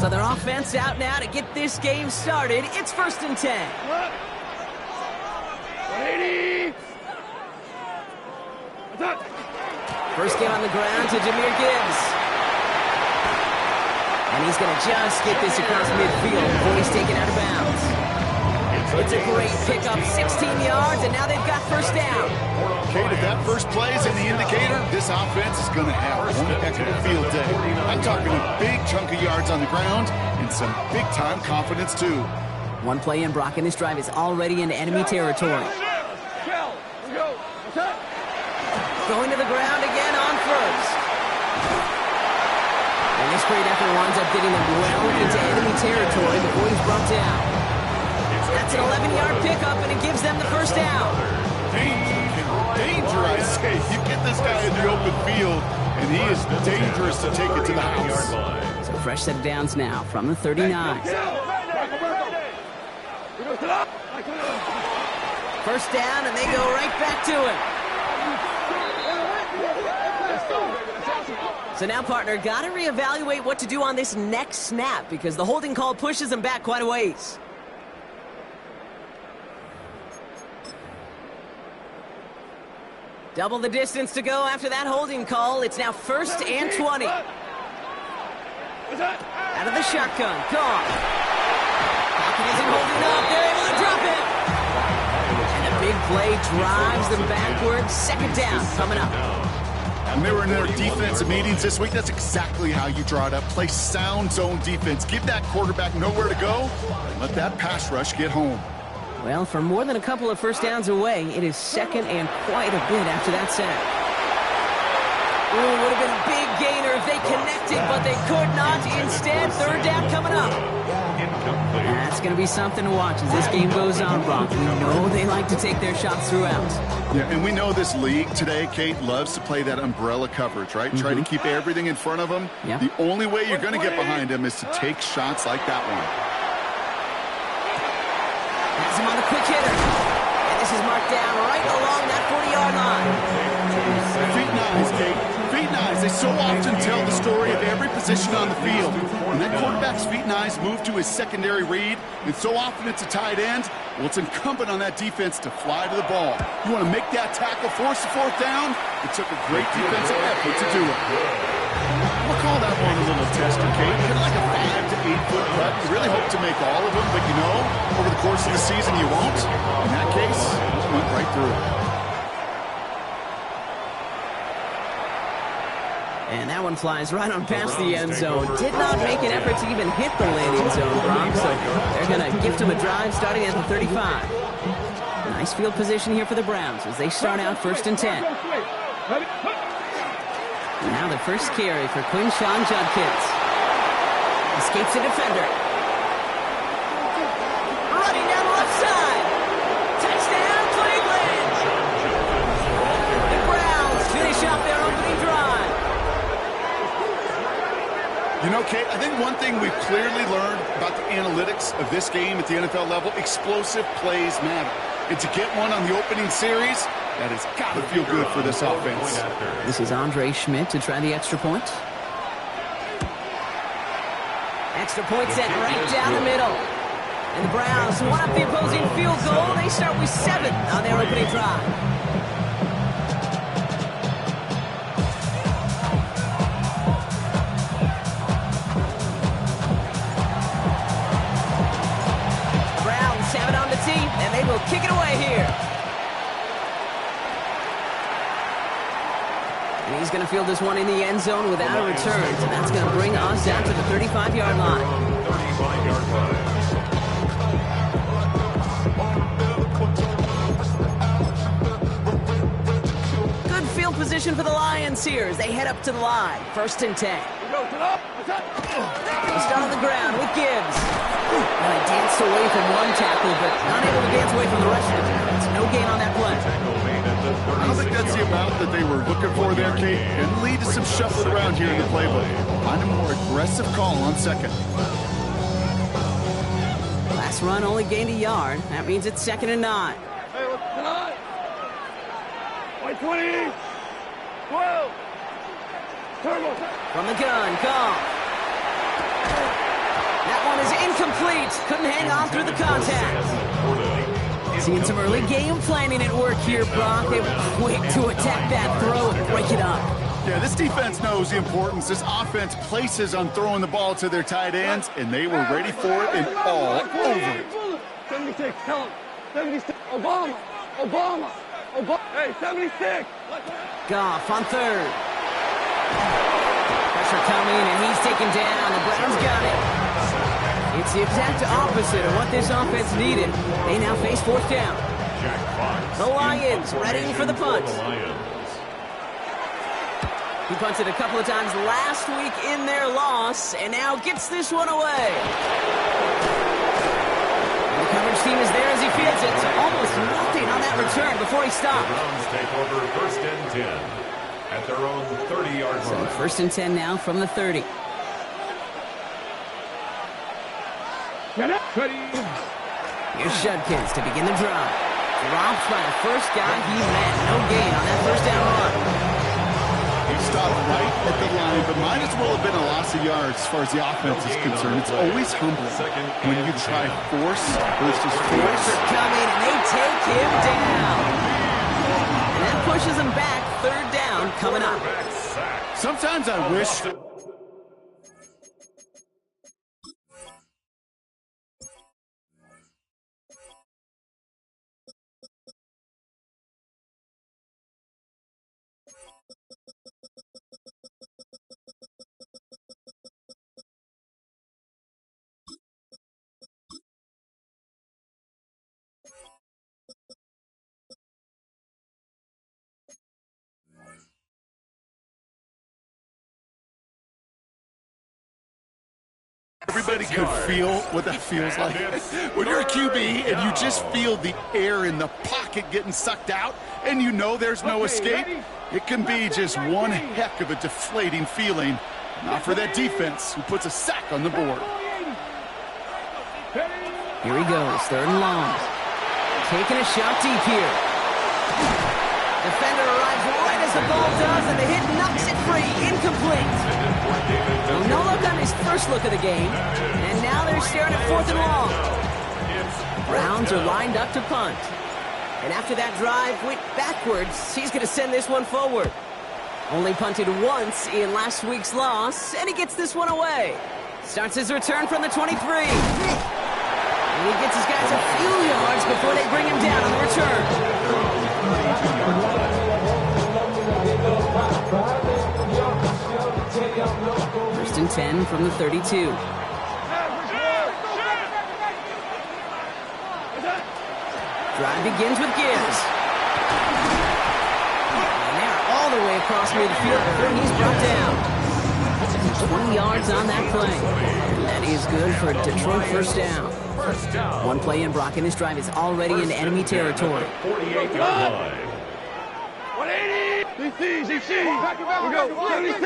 So their offense out now to get this game started. It's 1st and 10. 180. First game on the ground to Jahmyr Gibbs. And he's going to just get this across midfield before he's taken out of bounds. It's a great pickup, 16 yards, and now they've got first down. Kate, if that first play is any indicator, this offense is going to have one heck of a field day. I'm talking a big chunk of yards on the ground and some big-time confidence, too. One play in, Brock, and this drive is already into enemy territory. Going to the ground again on first. And this great effort winds up getting them well into enemy territory before he's brought down. That's an 11-yard pickup, and it gives them the first down. Danger, I say. You get this guy in the open field, and he is dangerous to take it to the house. So fresh set of downs now from the 39. First down, and they go right back to it. So now, partner, got to reevaluate what to do on this next snap because the holding call pushes them back quite a ways. Double the distance to go after that holding call. It's now 1st and 20. Out of the shotgun. Gone. Pocket isn't holding up. They're able to drop it. And a big play drives them backwards. Second down coming up. When they were in their defensive meetings this week, that's exactly how you draw it up. Play sound zone defense. Give that quarterback nowhere to go. And let that pass rush get home. Well, for more than a couple of first downs away, it is second and quite a bit after that sack. Ooh, would have been a big gainer if they connected, but they could not. Instead, third down coming up. That's going to be something to watch as this game goes on, Brock. We know they like to take their shots throughout. Yeah, and we know this league today, Kate, loves to play that umbrella coverage, right? Try to keep everything in front of them. Yeah. The only way you're going to get behind them is to take shots like that one. Has him on the quick hitter. And this is marked down right along that 40-yard line. Feet and eyes, Kate. Feet and eyes. They so often tell the story of every position on the field. When that quarterback's feet and eyes move to his secondary read, and so often it's a tight end, well, it's incumbent on that defense to fly to the ball. You want to make that tackle, force the fourth down? It took a great defensive effort to do it. We'll call that one a little tester, Kate. Kind of like a 5 to 8 foot cut. You really hope to make all of them, but you know, over the course of the season, you won't. In that case, it went right through. And that one flies right on past the end zone. Did not make an effort to even hit the landing zone, Brock. So they're going to gift him a drive starting at the 35. Nice field position here for the Browns as they start out 1st and 10. Now the first carry for Quinshawn Judkins. Escapes the defender. Running down the left side. Touchdown, Cleveland! The Browns finish off their opening drive. You know, Kate, I think one thing we've clearly learned about the analytics of this game at the NFL level, explosive plays matter. And to get one on the opening series, that has got to feel good for this offense. This is Andre Schmidt to try the extra point. Extra point set right down the middle. And the Browns one up the opposing field goal. They start with 7 on their opening drive. Browns have it on the tee, and they will kick it away here. And he's going to field this one in the end zone without a return. So that's going to bring us down to the 35-yard line. 35-yard line. Good field position for the Lions here as they head up to the line. 1st and 10. They start on the ground with Gibbs. Well, he danced away from one tackle, but not able to dance away from the rest of it. It's no gain on that play. I don't think that's the amount that they were looking for there, Kate. And lead to some shuffling around here in the playbook. Find a more aggressive call on second. Last run only gained a yard. That means it's 2nd and 9. Hey, what's going on? 120. 12. Turbo. From the gun, Goff. That one is incomplete. Couldn't hang on through the contact. Seeing some early game planning at work here, Brock. They were quick to attack that throw and break it up. Yeah, this defense knows the importance this offense places on throwing the ball to their tight ends, and they were ready for it and all over it. 76, tell him. 76. Obama. Hey, 76. Goff on third. Pressure coming, and he's taken down. The Browns got it. It's the exact opposite of what this offense needed. They now face fourth down. The Lions ready for the punt. He punted a couple of times last week in their loss, and now gets this one away. The coverage team is there as he fields it. Almost nothing on that return before he stopped. Browns take over first and 10 at their own 30-yard line. So first and 10 now from the 30. Here's Judkins to begin the drop. Drops by the first guy he met. No gain on that first down run. He stopped right at the line, but might as well have been a loss of yards as far as the offense is concerned. It's always humbling when you try force versus force. Coming, and they take him down. And that pushes him back. Third down coming up. Sometimes I wish... Everybody could feel what that feels like. When you're a QB and you just feel the air in the pocket getting sucked out and you know there's no escape, it can be just one heck of a deflating feeling. Not for that defense who puts a sack on the board. Here he goes, third and long. Taking a shot deep here. Defender arrives right as the ball does, and the hit knocks it free. Incomplete. No look on his first look of the game, and now they're staring at fourth and long. Browns are lined up to punt. And after that drive went backwards, he's going to send this one forward. Only punted once in last week's loss, and he gets this one away. Starts his return from the 23. And he gets his guys a few yards before they bring him down on the return. First and 10 from the 32. Drive begins with Gibbs. And they're all the way across midfield before he's brought down. 20 yards on that play. And that is good for a Detroit first down. One play in, Brock, and this drive is already into enemy territory. 48-yard line. 180! ZC! We go! 76!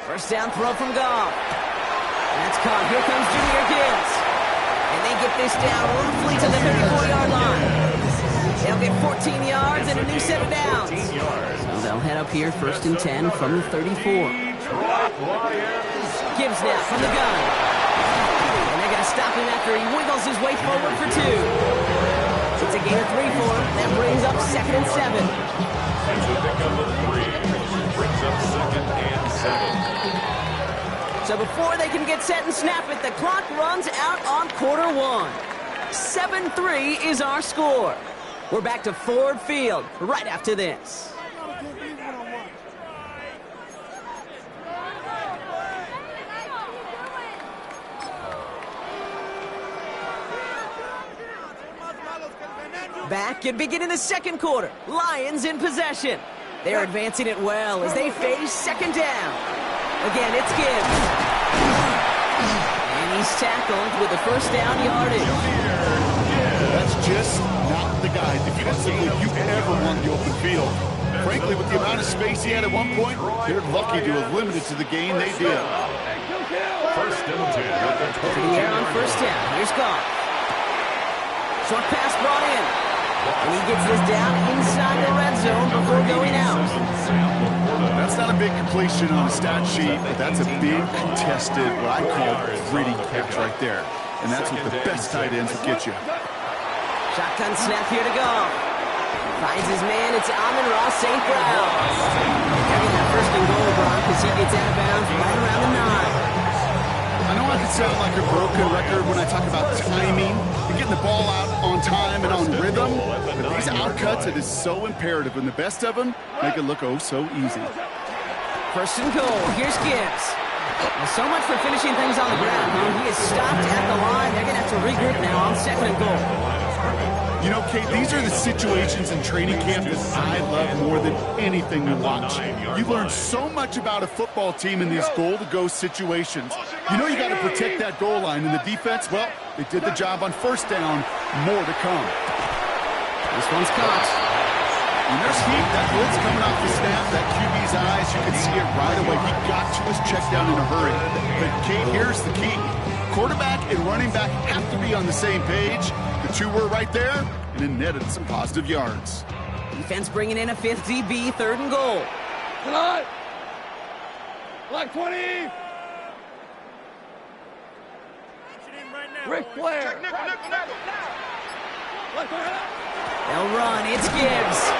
First down throw from Goff. And that's caught. Here comes Junior Gibbs. And they get this down roughly to the 34-yard line. They'll get 14 yards and a new set of downs. So they'll head up here first and 10 from the 34. Gibbs now from the gun. And they're going to stop him after he wiggles his way forward for two. It's a gain of 3 for him. That brings up second and 7. That's a pickup of 3. Brings up second and 7. So before they can get set and snap it, the clock runs out on quarter one. 7-3 is our score. We're back to Ford Field right after this. Back and beginning the second quarter. Lions in possession. They're advancing it well as they face second down. Again, it's Gibbs. And he's tackled with the first down yardage. That's just not the guy defensively you ever want in the open field. Frankly, with the amount of space he had at one point, they're lucky to have limited to the gain they did. First and 10 at the 22. For the air on first down. Here's Goff. Short pass brought in. And he gets this down inside the red zone before going out. That's not a big completion on a stat sheet, but that's a big contested, what I call gritty catch right there. And that's what the best tight ends will get you. Shotgun snap here to go. Finds his man. It's Amon-Ra St. Brown. They're getting that first and goal, Brock, as he gets out of bounds right around the 9. I know I can sound like a broken record when I talk about timing and getting the ball out on time and on rhythm, but these outcuts, it is so imperative, and the best of them make it look oh so easy. First and goal. Here's Gibbs. Well, so much for finishing things on the ground, huh? He is stopped at the line. They're going to have to regroup now on second and goal. You know, Kate, these are the situations in training camp that I love more than anything to watch. You learn so much about a football team in these goal-to-go situations. You know you got to protect that goal line, and the defense, well, they did the job on first down. More to come. This one's caught. When there's heat, that blitz coming off the snap, that QB's eyes, you can see it right away. He got to his check down in a hurry. But, Kate, here's the key. Quarterback and running back have to be on the same page. The two were right there, and it netted some positive yards. Defense bringing in a fifth DB, third and goal. Tonight. Black 20. Ric Flair. They'll run. It's Gibbs.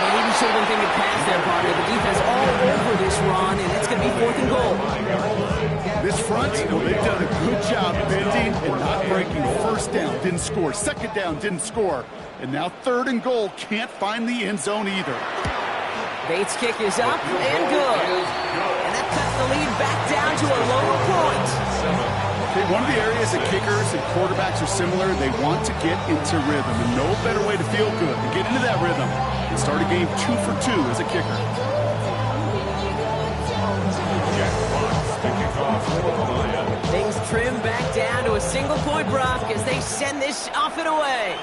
Maybe should have been thinking past their partner. The defense all over this run, and it's going to be fourth and goal. This front, well, they've done a good job bending and not breaking. First down, didn't score. Second down, didn't score. And now third and goal, can't find the end zone either. Bates' kick is up and good. And that cuts the lead back down to a lower point. Okay, one of the areas that kickers and quarterbacks are similar, they want to get into rhythm. And no better way to feel good, to get into that rhythm, and start a game 2 for 2 as a kicker. Things trim back down to a single point, Brock, as they send this off and away.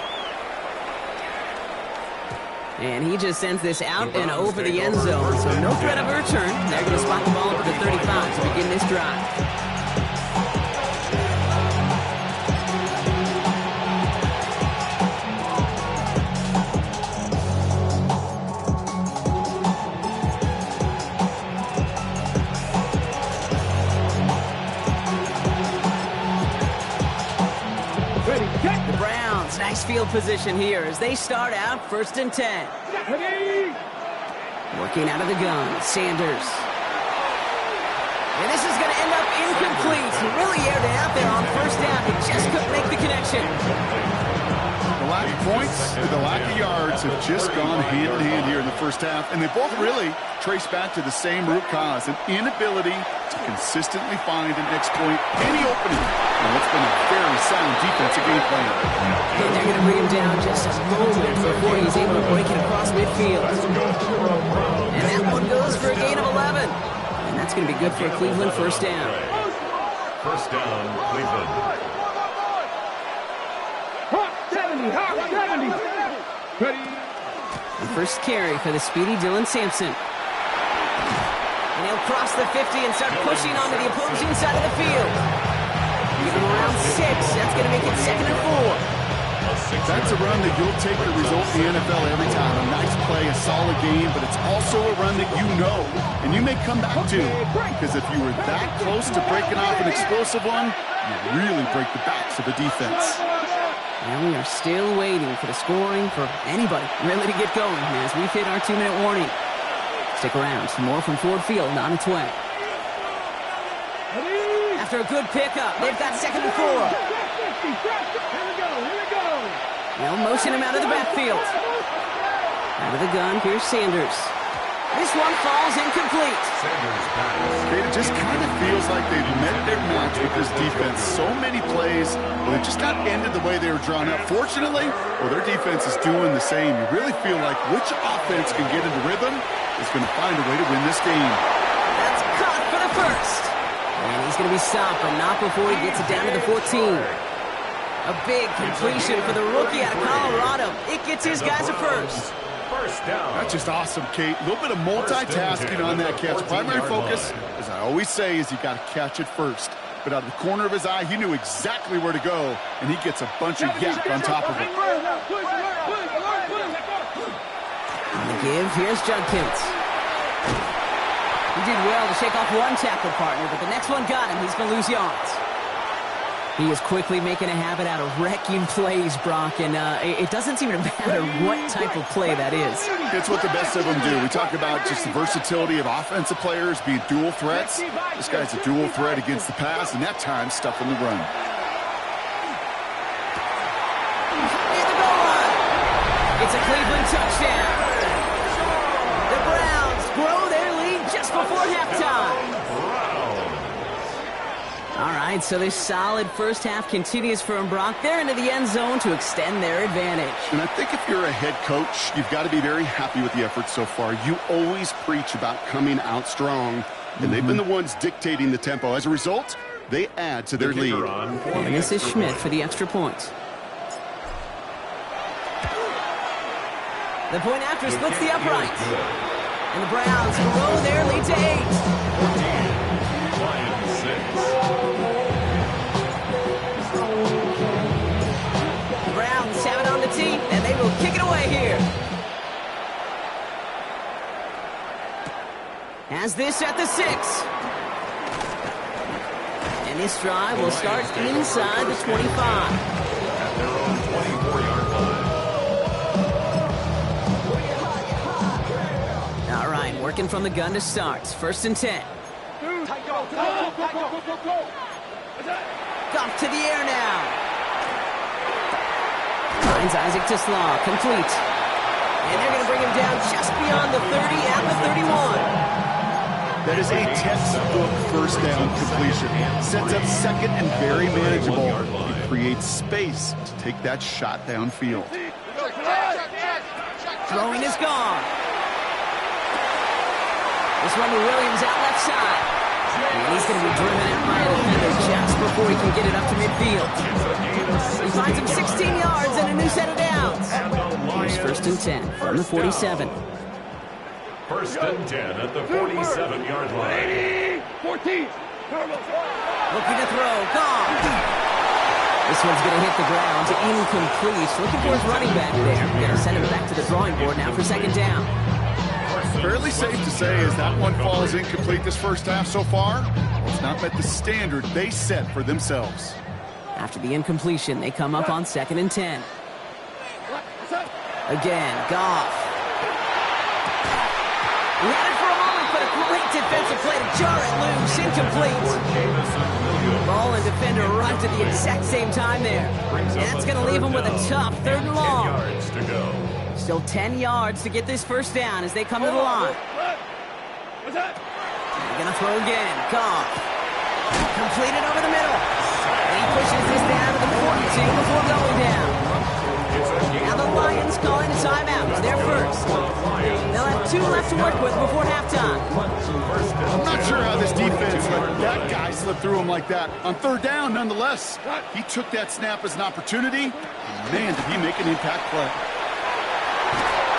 And he just sends this out and over the end zone, so no threat of a return. They're going to spot the ball up at the 35 to begin this drive. The Browns, nice field position here as they start out first and 10. Working out of the gun, Sanders. And this is going to end up incomplete. He really aired it out there on first down. He just couldn't make the connection. The lack of points and the lack of yards have just gone hand in hand here in the first half, and they both really trace back to the same root cause, an inability to consistently find and exploit any opening. And what's been a very sound defensive game plan. And they're going to bring him down just a moment before he's able to break it across midfield. And that one goes for a gain of 11. And that's going to be good for a Cleveland first down. First down, Cleveland. 70. The first carry for the speedy Dylan Sampson. And he'll cross the 50 and start pushing onto the opposing side of the field. Give him around 6. That's going to make it second and 4. That's a run that you'll take the result in the NFL every time. A nice play, a solid game, but it's also a run that you know, and you may come back to, because if you were that close to breaking off an explosive one, you really break the backs of the defense. And we are still waiting for the scoring for anybody really to get going as we've hit our 2-minute warning. Stick around. Some more from Ford Field on its way. After a good pickup, they've got second and 4. Here we go. They'll motion him out of the backfield. Out of the gun, here's Sanders. This one falls incomplete. It just kind of feels like they've met their match with this defense. So many plays, but it just got ended the way they were drawn up. Fortunately, well, their defense is doing the same. You really feel like which offense can get into rhythm is going to find a way to win this game. That's caught for the first. And he's going to be stopped, but not before he gets it down to the 14. A big completion for the rookie out of Colorado. It gets his guys a first. First down. That's just awesome, Kate. A little bit of multitasking on that catch. Primary focus, as I always say, is you got to catch it first. But out of the corner of his eye, he knew exactly where to go, and he gets a bunch of yak on top of it. On the give, here's Judkins. He did well to shake off one tackle partner, but the next one got him. He's going to lose yards. He is quickly making a habit out of wrecking plays, Brock, and it doesn't seem to matter what type of play that is. It's what the best of them do. We talk about just the versatility of offensive players being dual threats. This guy's a dual threat against the pass, and that time stuffing the run. In the goal line. It's a Cleveland touchdown. The Browns grow their lead just before halftime. All right, so this solid first half continues for Brock. They're into the end zone to extend their advantage. And I think if you're a head coach, you've got to be very happy with the effort so far. You always preach about coming out strong, and they've been the ones dictating the tempo. As a result, they add to their lead. And this is Schmidt for the extra point. The point after splits the upright. And the Browns grow their lead to 8. Lions 6. The Browns have it on the tee, and they will kick it away here. Has this at the 6. And this drive will start inside the 25. At their own 24-yard line. All right, working from the gun to start. 1st and 10. Goff to the air now. Finds Isaac to Slaw, complete. And they're going to bring him down just beyond the 30 at the 31. That is a textbook first down completion. Sets up second and very manageable. It creates space to take that shot downfield. Throwing is gone. This one to Williams out left side. And he's going to be driven out by a defender just before he can get it up to midfield. He finds him 16 yards and a new set of downs. Here's 1st and 10 from the 47. 1st and 10 at the 47-yard line. 14. Looking to throw, gone. This one's going to hit the ground, incomplete. Looking for his running back there. Going to send him back to the drawing board now for 2nd down. Fairly safe to say as that one falls incomplete this first half so far, it's not met the standard they set for themselves. After the incompletion, they come up on 2nd and 10. Again, Goff. He had it for a moment, but a great defensive play to jar it loose, incomplete. Ball and defender arrived at the exact same time there. And that's going to leave him with a tough 3rd and long. 10 yards to go. Still 10 yards to get this first down as they come to the line. They're going to throw again. Goff. Completed over the middle. And he pushes this down to the 42 before going down. Now the Lions calling a timeout. They're first. They'll have 2 left to work with before halftime. I'm not sure how this defense let that guy slip through him like that. On 3rd down, nonetheless, he took that snap as an opportunity. And man, did he make an impact play.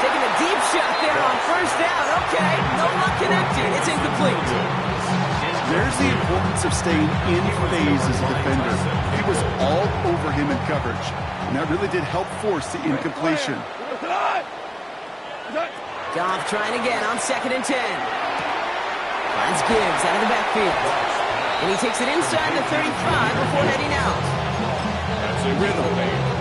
Taking a deep shot there on 1st down. Okay, no luck connected. It's incomplete. There's the importance of staying in phase as a defender. He was all over him in coverage, and that really did help force the incompletion. Goff trying again on 2nd and 10. Finds Gibbs out of the backfield. And he takes it inside the 35 before heading out. That's a rhythm.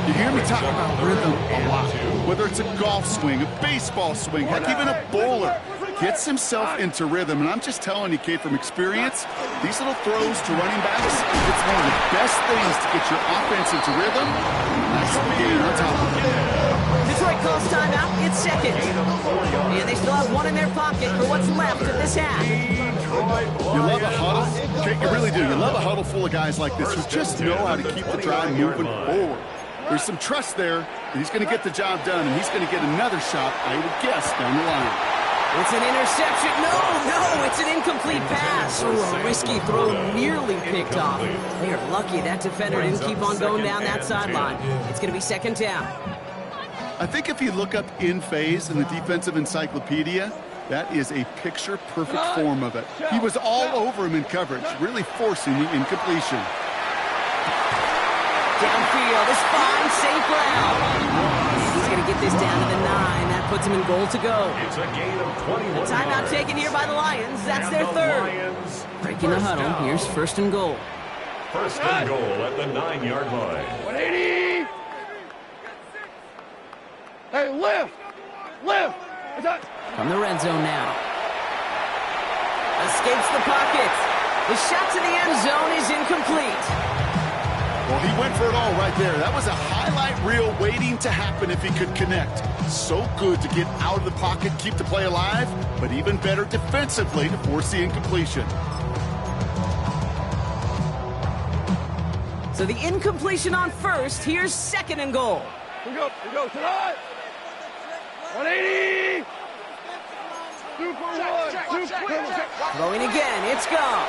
You hear me talk about rhythm a lot. Whether it's a golf swing, a baseball swing, heck, even a bowler gets himself into rhythm. And I'm just telling you, Kate, from experience, these little throws to running backs, it's one of the best things to get your offense into rhythm. Nice gain on top of it. Detroit calls timeout. It's 2nd. And they still have 1 in their pocket for what's left of this half. You love a huddle. Kate, you really do. You love a huddle full of guys like this who just know how to keep the drive moving forward. There's some trust there that he's going to get the job done, and he's going to get another shot, I would guess, down the line. It's an interception. No, it's an incomplete pass. Ooh, a risky throw nearly picked off. They are lucky that defender didn't keep on going down that sideline. It's going to be 2nd down. I think if you look up in phase in the defensive encyclopedia, that is a picture-perfect form of it. He was all over him in coverage, really forcing the incompletion. Downfield is fine, safe ground. He's going to to get this down to the 9. That puts him in goal to go. It's a gain of 21. The timeout taken here by the Lions. That's their third. Lions, Breaking the huddle. down. Here's first and goal. First and goal at the 9-yard line. 180. Hey, lift. Lift. What's that? From the red zone now. Escapes the pocket. The shot to the end zone is incomplete. Well, he went for it all right there. That was a highlight reel waiting to happen if he could connect. So good to get out of the pocket, keep the play alive, but even better defensively to force the incompletion. So the incompletion on first. Here's second and goal. Here we go tonight. 180. 2 for 1. Throwing again. It's gone.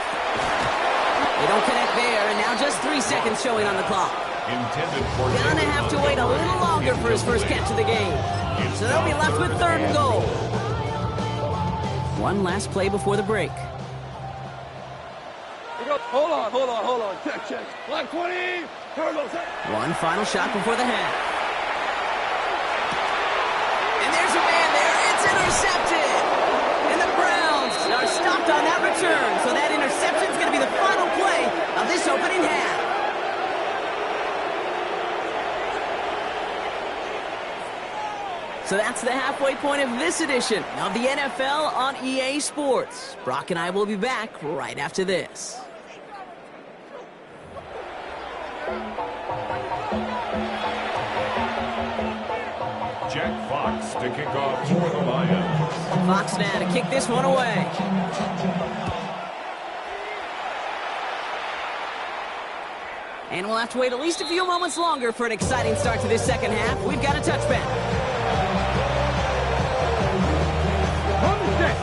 They don't connect there, and now just 3 seconds showing on the clock. Intended for Gonna have to wait a little longer for his first catch of the game. So they'll be left with third and goal. One last play before the break. Hold on. Check. Black 20. Turtle. One final shot before the half. And there's a man there. It's intercepted. And the Browns are stopped on that return. So that interception is going to be the final play of this opening half. So that's the halfway point of this edition of the NFL on EA Sports. Brock and I will be back right after this. Jack Fox to kick off for the Lions. Fox now to kick this one away. And we'll have to wait at least a few moments longer for an exciting start to this second half. We've got a touchback.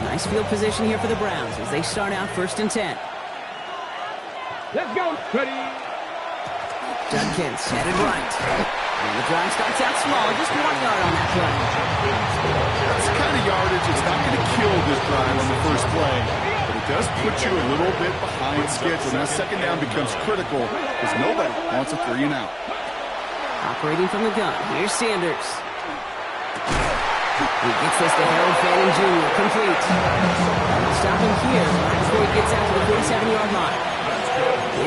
Nice field position here for the Browns as they start out first and 10. Let's go. Ready. Judkins headed right. And the drive starts out small, just 1 yard on that play. That's the kind of yardage that's not going to kill this drive on the first play, but it does put you a little bit behind schedule. Now second down becomes critical because nobody wants a 3 and out. Operating from the gun, here's Sanders. He gets this to Harold Fanning Jr. Complete. They'll stop him here right before he gets out to the 47-yard line.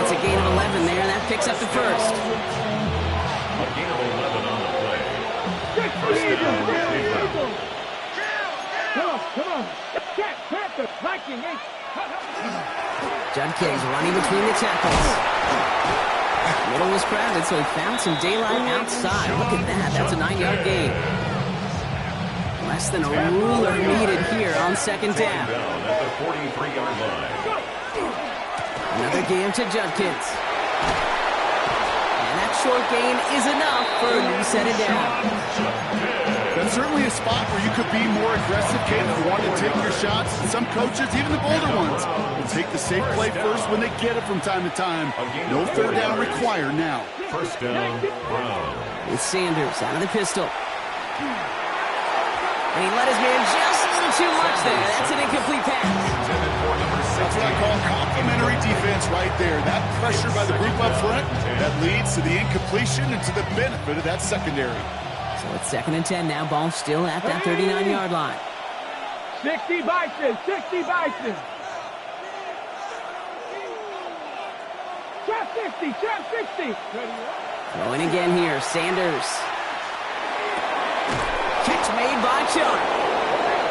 It's a gain of 11 there, and that picks up the first. A gain of 11 on the play. First down, Cleveland. Come on. Check. Panther. Viking 8. Judkins running between the tackles. Middle was crowded, so he found some daylight outside. Look at that. That's a 9-yard gain. Less than a ruler needed here on second down. Down at the 43-yard line. Another gain to Judkins. And that short gain is enough for a reset it down. That's certainly a spot where you could be more aggressive, Caleb, wanting to take your shots. And some coaches, even the bolder ones, will take the safe play first when they get it from time to time. No third down required now. First down, Brown. It's Sanders out of the pistol. And he let his man just a little too much there. That's an incomplete pass. That's what I call complimentary defense right there. That pressure by the group up front, that leads to the incompletion and to the benefit of that secondary. So it's second and 10 now. Ball still at that 39-yard line. 60 Bison. Trap 60. Throwing again here. Sanders. Catch made by Chuck.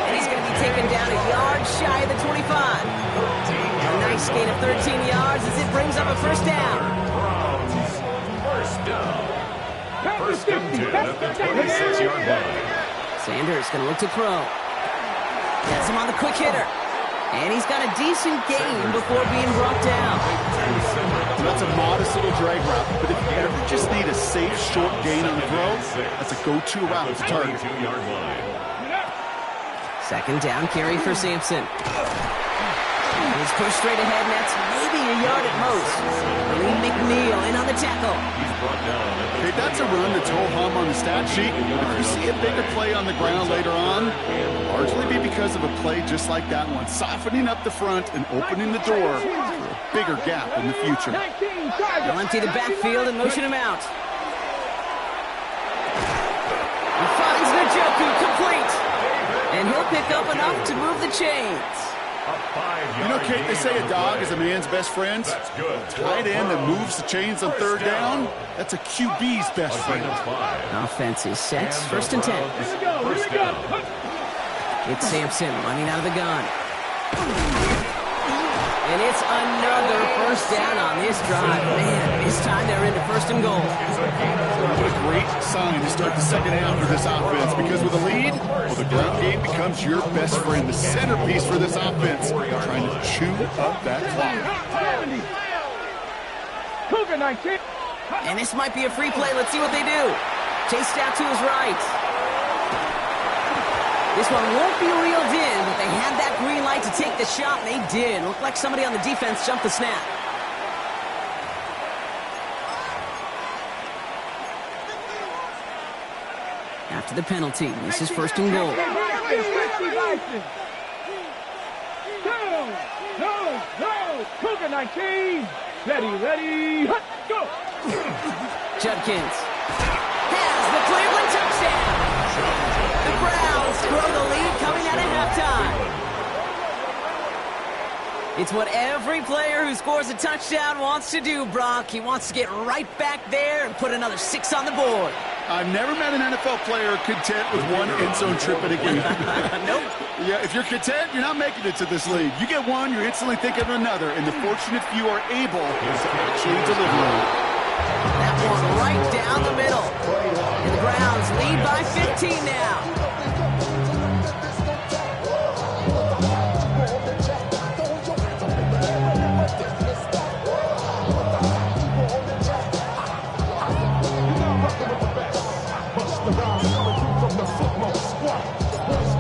And he's going to be taken down a yard shy of the 25. A nice gain of 13 yards as it brings up a first down. First down. First and 10 at the 26-yard line. Sanders going to look to throw. Gets him on the quick hitter. And he's got a decent gain before being brought down. That's a modest little drag route, but if you ever just need a safe, short gain on the throw, that's a go-to route to target. 22-yard line. Second down carry for Sampson. He's pushed straight ahead, and that's maybe a yard at most. Lee McNeil in on the tackle. He's brought down at the Okay, that's a run that's ho-hum on the stat sheet. But if you see a bigger play on the ground later on, it'll largely be because of a play just like that one, softening up the front and opening the door for a bigger gap in the future. They'll empty the backfield and motion him out. He finds incomplete. And he'll pick up enough to move the chains. You know, Kate, they say a dog is a man's best friend. Tight end that moves the chains on third down, that's a QB's best friend. Offense is set. First and 10. It's Sampson running out of the gun. And it's another first down on this drive. Man, this time they're into first and goal. What a great sign to start the second half for this offense, because with a lead, well, the ground game becomes your best friend, the centerpiece for this offense, trying to chew up that clock. And this might be a free play. Let's see what they do. Chased out to his right. This one won't be reeled in, but they had that green light to take the shot, and they did. Looked like somebody on the defense jumped the snap. After the penalty, this is first and goal. Cougar 19. Ready, go. Judkins has the Cleveland touchdown. The Browns throw the lead coming out of halftime. It's what every player who scores a touchdown wants to do, Brock. He wants to get right back there and put another 6 on the board. I've never met an NFL player content with one end zone trip at a game. Nope. Yeah, if you're content, you're not making it to this league. You get one, you're instantly thinking of another, and the fortunate few are able to actually deliver. That one right down the middle. And the Browns lead by 15 now.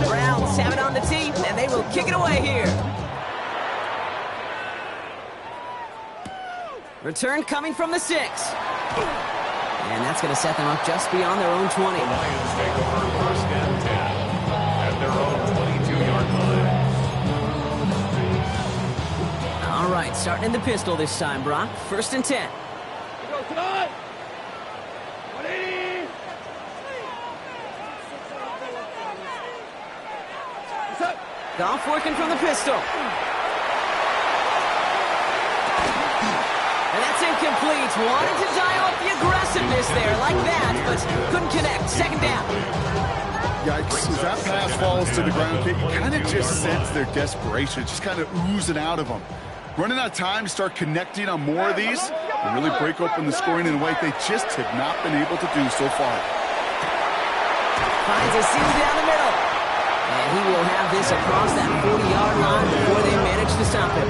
Browns have it on the tee, and they will kick it away here. Return coming from the 6. And that's going to set them up just beyond their own 20. The Lions take over first and 10 at their own 22-yard line. All right, starting in the pistol this time, Brock. First and 10. Go tonight. 180. What's up? Goff working from the pistol. And that's incomplete. Wanted to dial up the aggressiveness there like that, but couldn't connect. Second down. Yikes, as that pass falls to the ground, you kind of just sense their desperation, just kind of oozing out of them. Running out of time to start connecting on more of these and really break open the scoring in a way they just have not been able to do so far. Finds a seam down the middle. And he will have this across that 40-yard line before they manage to stop him.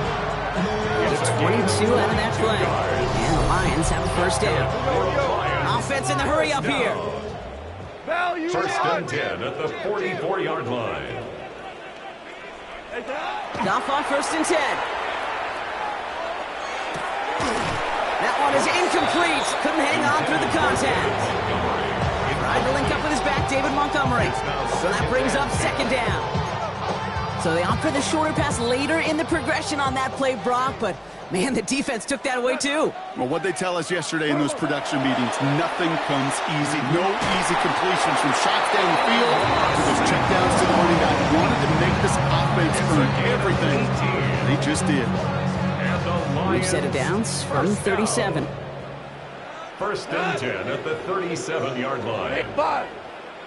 Get 22 out of that play. And the Lions have a first down. Offense in the hurry up here. First and 10 at the 44-yard line. Goff on first and 10. That one is incomplete. Couldn't hang on through the contact. Tried to link up with his back, David Montgomery. So that brings up second down. So they opt for the shorter pass later in the progression on that play, Brock, but man, the defense took that away too. Well, what they tell us yesterday in those production meetings, nothing comes easy. No easy completions from shots down the field to those checkdowns to the running back. Wanted to make this offense earn everything. They just did. We've set it downs from 37. First and 10 at the 37-yard line. Five.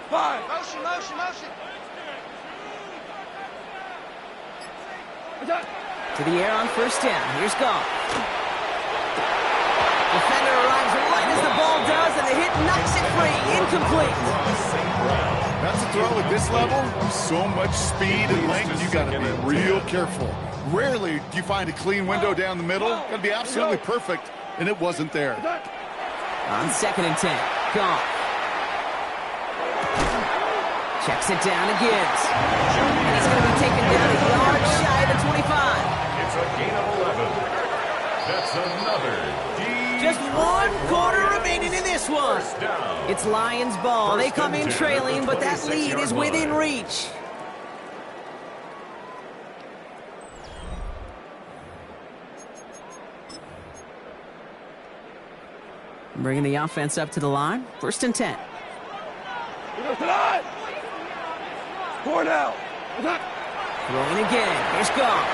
Motion. To the air on first down. Here's Goff. Defender arrives right as the ball does, and the hit knocks it free. Incomplete. That's a throw at this level. So much speed and length, you got to be real careful. Rarely do you find a clean window down the middle. Got to be absolutely perfect, and it wasn't there. On second and 10. Goff. Checks it down to Gibbs. And he's going to be taken down a yard shy of the 25. It's a gain of 11. That's another Just 1 quarter remaining in this one. It's Lions ball. They come in trailing, but that lead is within reach. Bringing the offense up to the line. First and 10. 4 now. Throwing again. Here's Goff.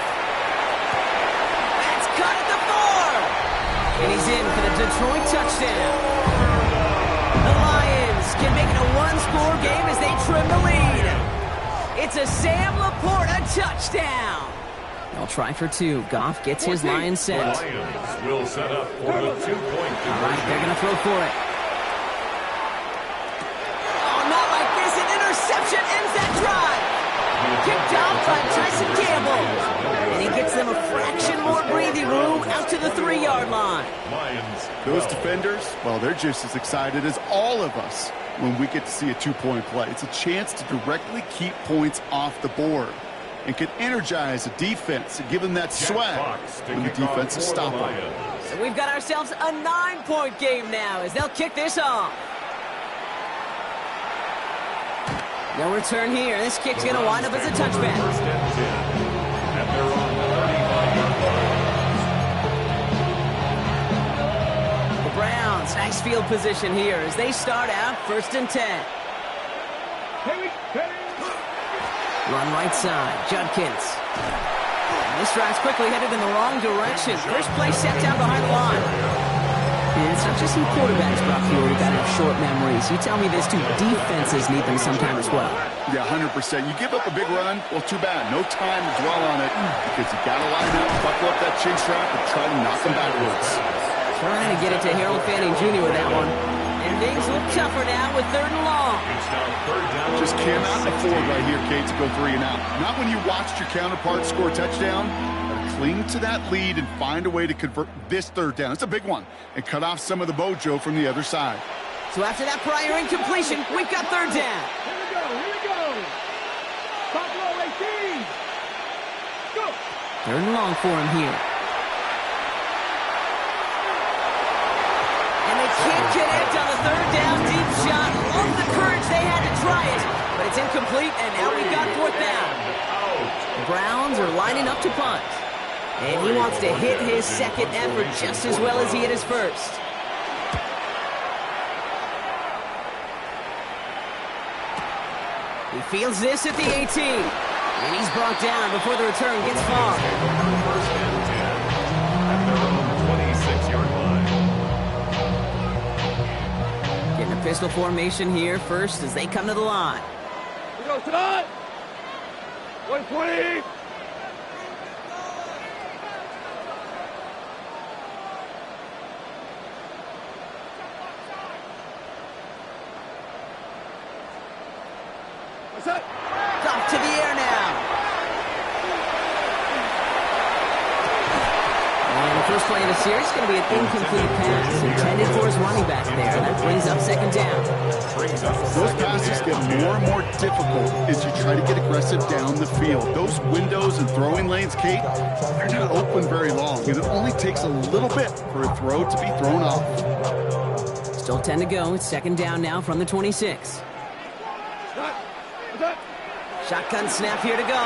That's cut at the 4. And he's in for the Detroit touchdown. The Lions can make it a one-score game as they trim the lead. It's a Sam Laporta touchdown. They'll try for 2. Goff gets his Lions set. The Lions will set up for the 2-point conversion. All right, they're going to throw for it. Oh, not like this. An interception ends that drive. Kicked out by Tyson Campbell. And he gets them a fraction more breathing room out to the 3-yard line. Lions. Those defenders, well, they're just as excited as all of us when we get to see a 2-point play. It's a chance to directly keep points off the board and can energize a defense and give them that swag when the defense is stopping. So we've got ourselves a 9-point game now as they'll kick this off. No return here. This kick's going to wind up as a touchback. First and 10. And they're on the 35-yard line. The Browns, nice field position here as they start out 1st and 10. Run right side, Judkins. And this drive's quickly headed in the wrong direction. First play set down behind the line. And it's not just some quarterbacks, Brock Huey, that have short memories. You tell me this too, defenses need them sometime as well. Yeah, 100%. You give up a big run, well, too bad. No time to dwell on it because you got to line up, buckle up that chin strap, and try to knock them backwards. Trying to get it to Harold Fanning Jr. with that one. And things look tougher now with 3rd and long. It's now 3rd down. Just cannot afford right here, Kate, to go 3 and out. Not when you watched your counterpart score a touchdown. Cling to that lead and find a way to convert this 3rd down. It's a big one. And cut off some of the mojo from the other side. So after that prior incompletion, we've got 3rd down. Here we go. Buffalo 18. Go. 3rd and long for him here. And they can't connect on the 3rd down deep shot. Love the courage they had to try it. But it's incomplete, and now we've got 4th down. The Browns are lining up to punt. And he wants to hit his 2nd effort just as well as he hit his 1st. He fields this at the 18. And he's brought down before the return gets far. First and 10. At their own 26-yard line. Getting a pistol formation here first as they come to the line. We go tonight. 120. What's that? Off to the air now. And the first play of the series is going to be an incomplete pass intended for his running back there. That brings up 2nd down. Those passes get more and more difficult as you try to get aggressive down the field. Those windows and throwing lanes, Kate, they're not open very long. And it only takes a little bit for a throw to be thrown off. Still 10 to go. It's 2nd down now from the 26. Shotgun snap here to go.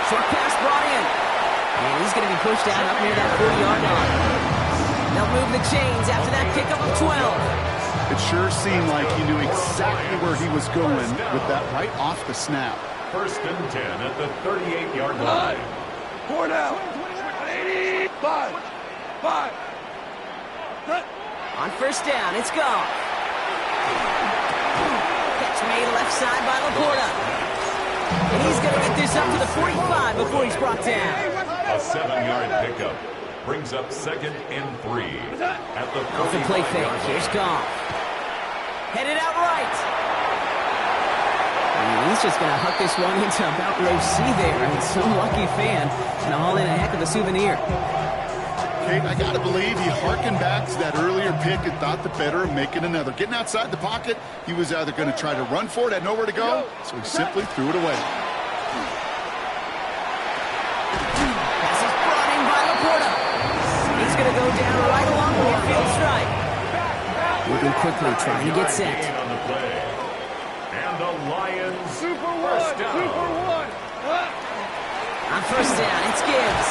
Short pass brought in. And he's going to be pushed out up near that 40-yard line. They'll move the chains after that pickup of 12. It sure seemed like he knew exactly where he was going with that right off the snap. 1st and 10 at the 38-yard line. 4 now. 85. 5. On 1st down, it's gone. Catch made left side by Laporta. And he's going to get this up to the 45 before he's brought down. A 7-yard pickup brings up 2nd and 3 at the 45. Off the play fake. Here's Goff. Headed out right. And he's just going to huck this one into about row C there. And some lucky fan going to haul in a heck of a souvenir. Kate, I got to believe he harkened back to that earlier pick and thought the better of making another. Getting outside the pocket, he was either going to try to run for it, had nowhere to go, so he simply threw it away. Pass is brought in by Laporta. He's going to go down right along the midfield strike. Moving quickly, trying to get set. On the play. And the Lions Super first down. On 1st down, it's Gibbs.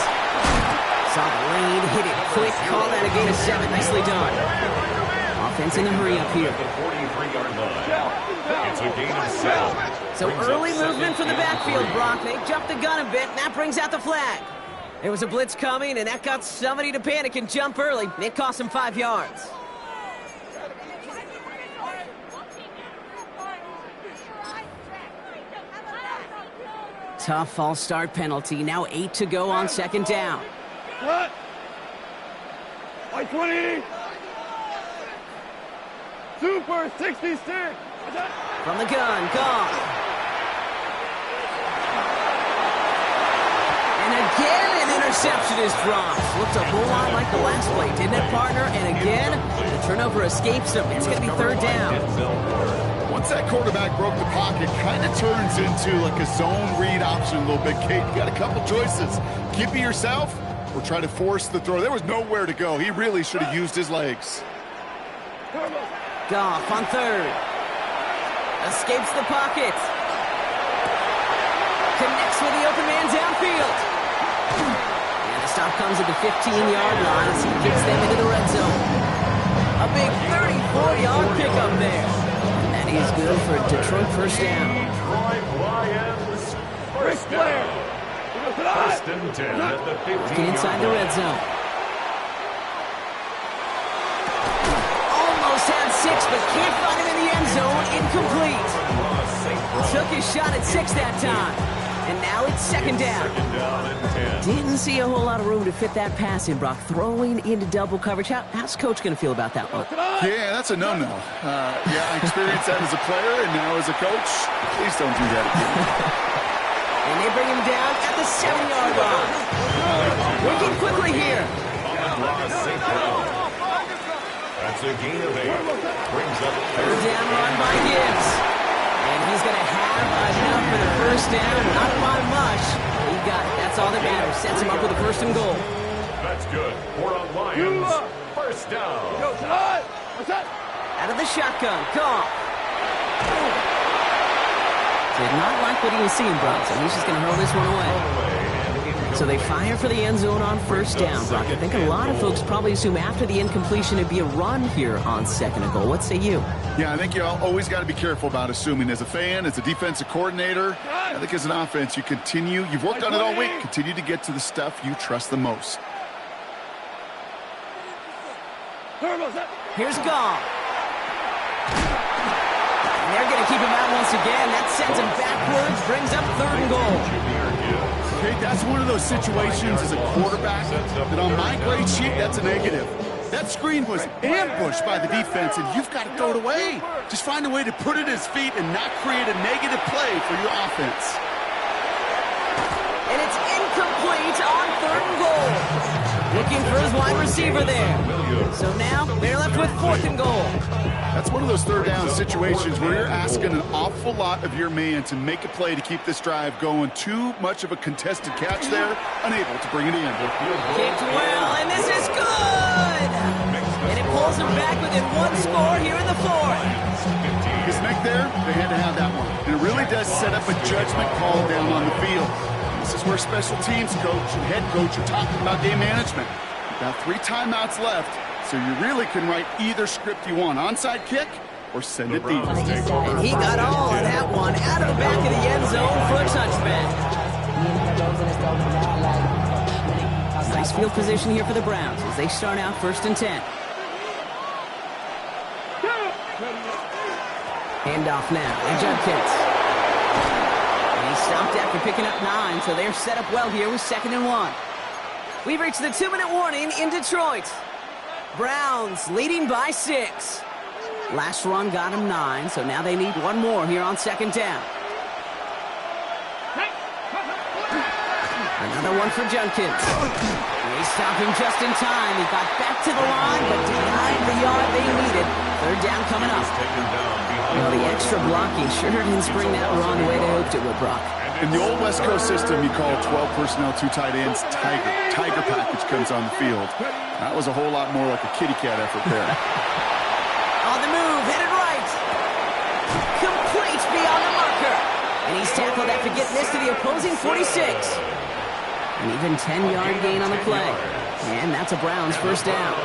Saw the lane, hit it quick, call that a gain of 7. Nicely done. Off defense in the hurry up here. The 43-yard line. It's a gain of 7. So early movement from the backfield, Brock. They jumped the gun a bit, and that brings out the flag. There was a blitz coming, and that got somebody to panic and jump early. It cost them 5 yards. Tough false start penalty. Now 8 to go on second down. What? White 20. Super 66. From the gun, gone. And again, an interception is dropped. Looked a whole lot like the last play, didn't it, partner? And again, the turnover escapes them. It's going to be third down. Once that quarterback broke the pocket, kind of turns into like a zone read option a little bit, Kate. You got a couple choices. Keep it yourself or try to force the throw. There was nowhere to go. He really should have used his legs. Goff on third. Escapes the pocket. Connects with the open man downfield. And the stop comes at the 15-yard line as he gets them into the red zone. A big 34-yard pickup there. And that is good for a Detroit first down. Detroit Lions first down. First and 10 at the 15-yard Get inside the red zone. Almost had 6, but can't find him in the end zone. Incomplete. Took his shot at 6 that time. And now it's second down. Didn't see a whole lot of room to fit that pass in, Brock. Throwing into double coverage. How's Coach going to feel about that one? Yeah, that's a no-no. Yeah, I experienced that as a player and now as a coach. Please don't do that again. And they bring him down at the 7-yard line. Working quickly here. That's a gain of 8. Brings up Third down run by Gibbs. And he's going to have enough for the first down. Not by much. He got it. That's all that matters. Sets him up with a first and goal. That's good. For a Lions first down. What's that? Out of the shotgun. Goff. Did not like what he was seeing, Brock, so he's just going to hurl this one away. So they fire for the end zone on first down, Brock. I think a lot of folks probably assume after the incompletion it'd be a run here on second and goal. What say you? Yeah, I think you always got to be careful about assuming. As a fan, as a defensive coordinator, I think as an offense, you've worked on it all week, continue to get to the stuff you trust the most. Here's Goff. And they're going to keep him out once again. That sends him backwards, brings up third and goal. Okay, that's one of those situations as a quarterback that on my grade sheet, that's a negative. That screen was ambushed by the defense, and you've got to throw it away. Just find a way to put it at his feet and not create a negative play for your offense. And it's incomplete on third and goal. Looking for his wide receiver there. So now they're left with fourth and goal. That's one of those third down situations where you're asking an awful lot of your man to make a play to keep this drive going. Too much of a contested catch there, unable to bring it in. Kicked well, and this is good! And it pulls them back within one score here in the fourth. His neck there, they had to have that one. And it really does set up a judgment call down on the field. This is where special teams coach and head coach are talking about game management. About 3 timeouts left, so you really can write either script you want. Onside kick or send it deep. And he got all of that one out of the back of the end zone for a touchback. Nice field position here for the Browns as they start out first and 10. Handoff now, and Judkins. And he stopped after picking up 9, so they're set up well here with second and 1. We've reached the 2-minute warning in Detroit. Browns leading by 6. Last run got him 9, so now they need one more here on second down. Another one for Judkins. They stopped him just in time. He got back to the line, but denied the yard they needed. Third down coming up. Well, the extra blocking sure didn't spring that run the way they hoped it would, Brock. In the old West Coast system, you call 12 personnel, 2 tight ends, Tiger. Tiger package comes on the field. That was a whole lot more like a kitty cat effort there. On the move, headed right. Complete beyond the marker. And he's tackled after getting this to the opposing 46. An even 10-yard gain on the play. And that's a Browns first down.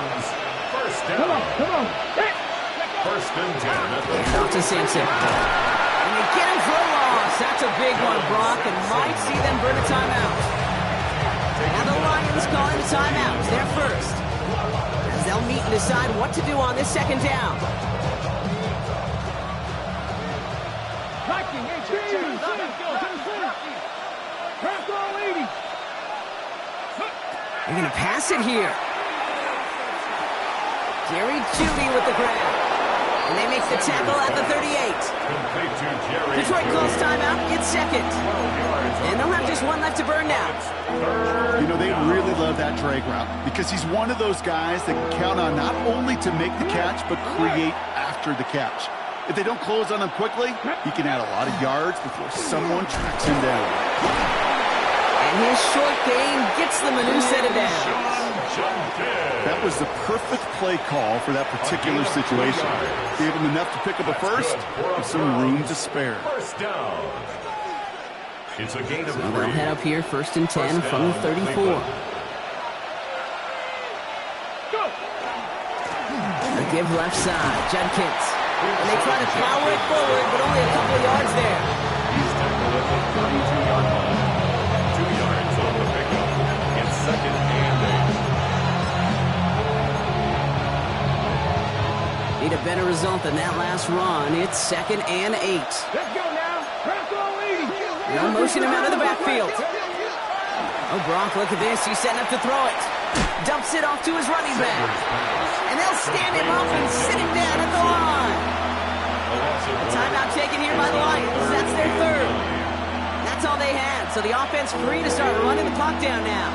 First down. Come on. First and 10 at the And off to Simpson. And they get him for a loss. That's a big one, Brock, and might see them burn a timeout. Now the Lions calling the timeout. They're first. As they'll meet and decide what to do on this second down. They're going to pass it here. Jerry Jeudy with the grab. And they make the tackle at the 38. Detroit calls timeout. It's second. And they'll have just one left to burn now. You know, they really love that drag route because he's one of those guys that can count on not only to make the catch, but create after the catch. If they don't close on him quickly, he can add a lot of yards before someone tracks him down. And his short game gets them a new set of downs. That was the perfect play call for that particular situation. Gave him enough to pick up a first with some room to spare. First down. It's a gain of 3. They'll head up here, first and 10 from the 34. They give left side, Judkins. And they try to power it forward, but only a couple of yards there. He's tackled at the 32-yard line. 2 yards on the pickup. It's second and 8. Need a better result than that last run. It's second and 8. Let's go now. Press on leading. They'll motion him out of the backfield. Oh, Brock, look at this. He's setting up to throw it. Dumps it off to his running back. And they'll stand him up and sit him down at the line. A timeout taken here by the Lions. That's their third. That's all they had. So the offense free to start running the clock down now.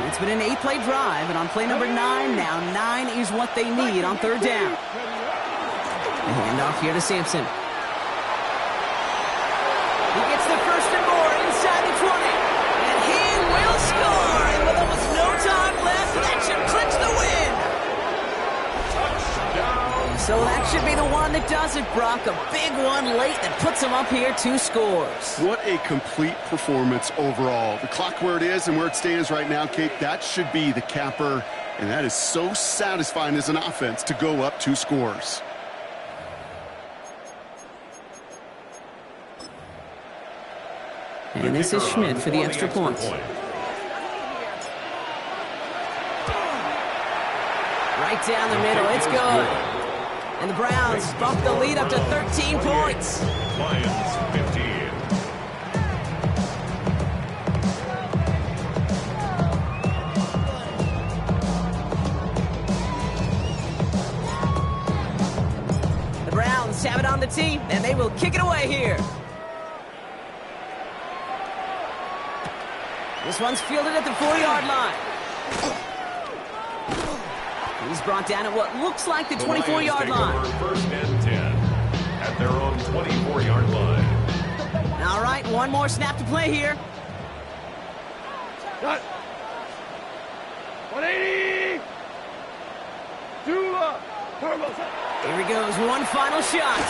It's been an 8-play drive, and on play number 9, now 9 is what they need on third down. The handoff here to Sampson. He gets the first and more inside the 20. And he will score. And with almost no time left, that should clinch the win. So that should be the one that does it, Brock. A big one late that puts them up here 2 scores. What a complete performance overall. The clock where it is and where it stands right now, Kate, that should be the capper. And that is so satisfying as an offense to go up 2 scores. And this is Schmidt for the extra point. Right down the middle. It's good. And the Browns bump the lead up to 13 points. Lions 15. The Browns have it on the tee, and they will kick it away here. This one's fielded at the 4-yard line. He's brought down at what looks like the 24-yard line. First and 10 at their own 24-yard line. All right, one more snap to play here. Cut. 180. Tula. Turbo. Here he goes, one final shot.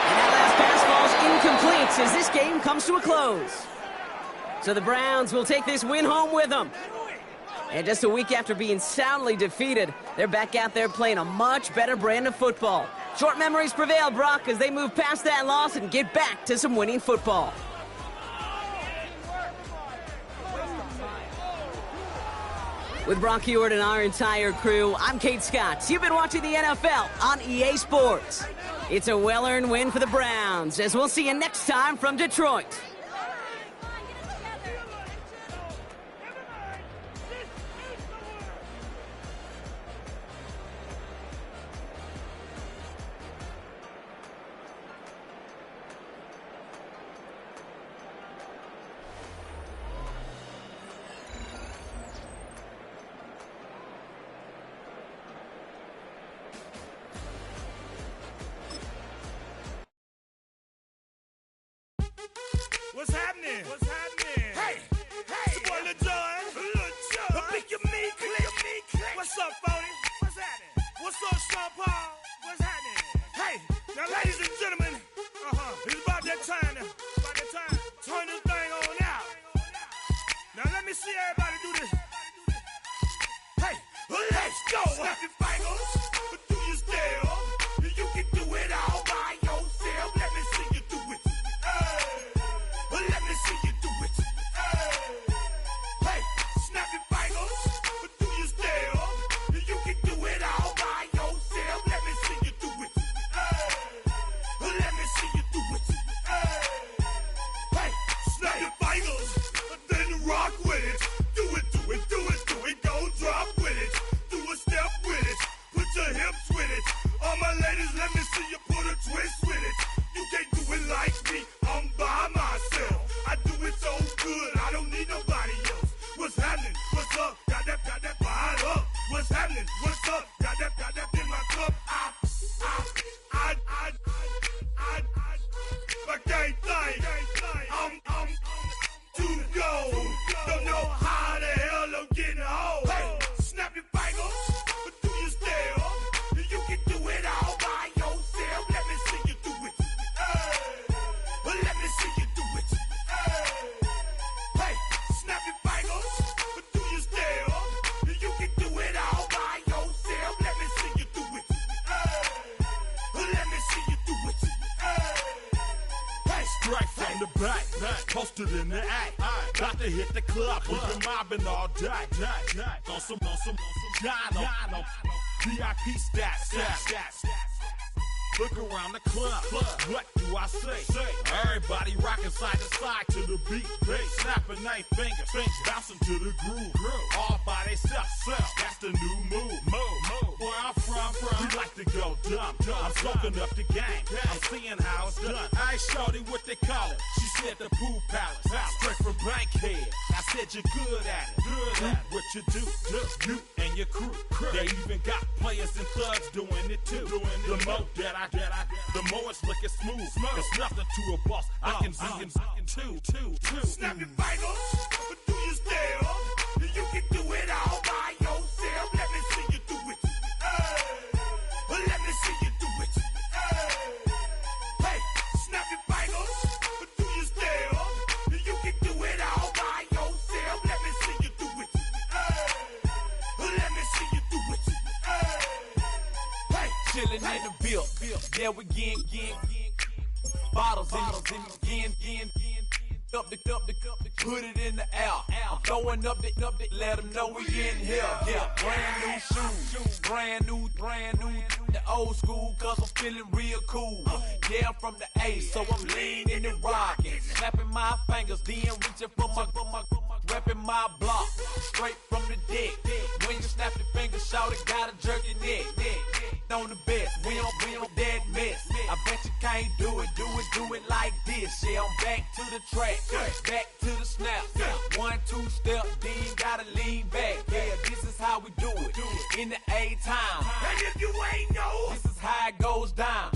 And that last pass falls incomplete as this game comes to a close. So the Browns will take this win home with them. And just a week after being soundly defeated, they're back out there playing a much better brand of football. Short memories prevail, Brock, as they move past that loss and get back to some winning football. With Brock Heward and our entire crew, I'm Kate Scott. You've been watching the NFL on EA Sports. It's a well-earned win for the Browns, as we'll see you next time from Detroit. posted in the act. Got to hit the club, we've been mobbing all day. On some Gino, VIP stats. Look around the club. What do I say? Everybody rocking side to side to the beat. Snapping their fingers, bouncing to the groove. All by themselves. That's the new move. Where I'm from, we like to go dumb. I'm soaking up the game. I'm seeing how it's done. I ain't shorty what they call it. She said the pool palace. Straight from Bankhead. I said you're good at it. Do what you do. You and your crew. They even got players and thugs doing it too. The more the more it's looking smooth. It's nothing to a boss. I can two. Snap your fingers, but do you still? You can do it all by yourself. Let me see you do it. Let me see you do it. Hey, snap your fingers, but do you still? You can do it all by yourself. Let me see you do it. Let me see you do it. Hey, chillin' in the bill. Yeah, we again. Bottles in again. Up the put it in the air. I'm throwing up the, let them know we in here. Yeah, brand new shoes, brand new. The old school, cause I'm feeling real cool. Yeah, I'm from the A, so I'm leaning and rocking. Snapping my fingers, then reaching for my repping my block. Straight from the deck. When you snap your fingers, shout it, gotta jerk your neck. On the best, we don't dead mess. I bet you can't do it like this. Yeah, I'm back to the track, back to the snap. 1, 2 step, then gotta lean back. Yeah, this is how we do it in the A time. and if you ain't know, This is how it goes down.